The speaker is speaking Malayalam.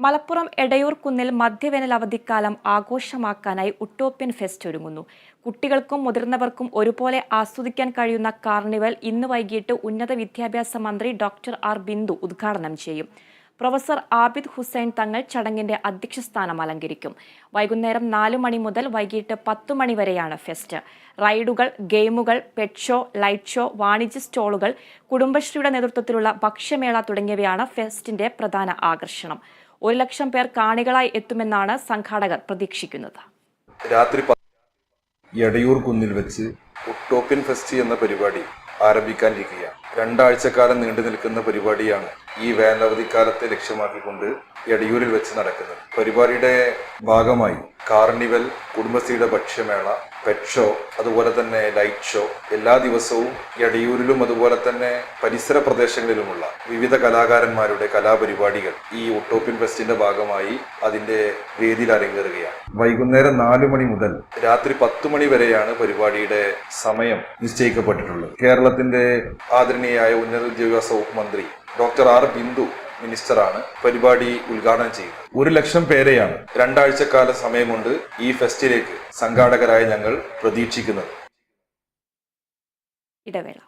മലപ്പുറം എടയൂർ കുന്നിൽ മധ്യവേനൽ അവധിക്കാലം ആഘോഷമാക്കാനായി ഉട്ടോപ്യൻ ഫെസ്റ്റ് ഒരുങ്ങുന്നു. കുട്ടികൾക്കും മുതിർന്നവർക്കും ഒരുപോലെ ആസ്വദിക്കാൻ കഴിയുന്ന കാർണിവൽ ഇന്ന് വൈകിട്ട് ഉന്നത വിദ്യാഭ്യാസ മന്ത്രി ഡോക്ടർ ആർ ബിന്ദു ഉദ്ഘാടനം ചെയ്യും. പ്രൊഫസർ ആബിദ് ഹുസൈൻ തങ്ങൾ ചടങ്ങിന്റെ അധ്യക്ഷസ്ഥാനം അലങ്കരിക്കും. വൈകുന്നേരം 4 മണി മുതൽ വൈകിട്ട് 10 മണി വരെയാണ് ഫെസ്റ്റ്. റൈഡുകൾ, ഗെയിമുകൾ, പെറ്റ് ഷോ, ലൈറ്റ് ഷോ, വാണിജ്യ സ്റ്റോളുകൾ, കുടുംബശ്രീയുടെ നേതൃത്വത്തിലുള്ള ഭക്ഷ്യമേള തുടങ്ങിയവയാണ് ഫെസ്റ്റിന്റെ പ്രധാന ആകർഷണം. 1 ലക്ഷം പേർ കാണികളായി എത്തുമെന്നാണ് സംഘാടകർ പ്രതീക്ഷിക്കുന്നത്. രാത്രി എടയൂർ കുന്നിൽ വെച്ച് ഉട്ടോപ്യൻ ഫെസ്റ്റ് എന്ന പരിപാടി ആരംഭിക്കാനിരിക്കുകയാണ്. 2 ആഴ്ചക്കാലം നീണ്ടു നിൽക്കുന്ന പരിപാടിയാണ് ഈ വേനലവധിക്കാലത്തെ ലക്ഷ്യമാക്കിക്കൊണ്ട് എടയൂരിൽ വെച്ച് നടക്കുന്നത്. പരിപാടിയുടെ ഭാഗമായി കാർണിവൽ, കുടുംബശ്രീയുടെ ഭക്ഷ്യമേള, പെറ്റ് ഷോ, അതുപോലെ തന്നെ ലൈറ്റ് ഷോ, എല്ലാ ദിവസവും എടയൂരിലും അതുപോലെ തന്നെ പരിസര പ്രദേശങ്ങളിലുമുള്ള വിവിധ കലാകാരന്മാരുടെ കലാപരിപാടികൾ ഈ ഉട്ടോപ്യൻ ഫെസ്റ്റിന്റെ ഭാഗമായി അതിന്റെ വേദിയിൽ അരങ്ങേറുകയാണ്. വൈകുന്നേരം 4 മണി മുതൽ രാത്രി 10 മണി വരെയാണ് പരിപാടിയുടെ സമയം നിശ്ചയിക്കപ്പെട്ടിട്ടുള്ളത്. കേരളത്തിന്റെ ആദരണീയായ ഉന്നത വിദ്യാഭ്യാസ വകുപ്പ് മന്ത്രി ഡോക്ടർ ആർ ബിന്ദു മിനിസ്റ്ററാണ് പരിപാടി ഉദ്ഘാടനം ചെയ്യുന്നത്. 1 ലക്ഷം പേരെയാണ് 2 ആഴ്ചക്കാല സമയം കൊണ്ട് ഈ ഫെസ്റ്റിലേക്ക് സംഘാടകരായ ഞങ്ങൾ പ്രതീക്ഷിക്കുന്നത്. ഇടവേള.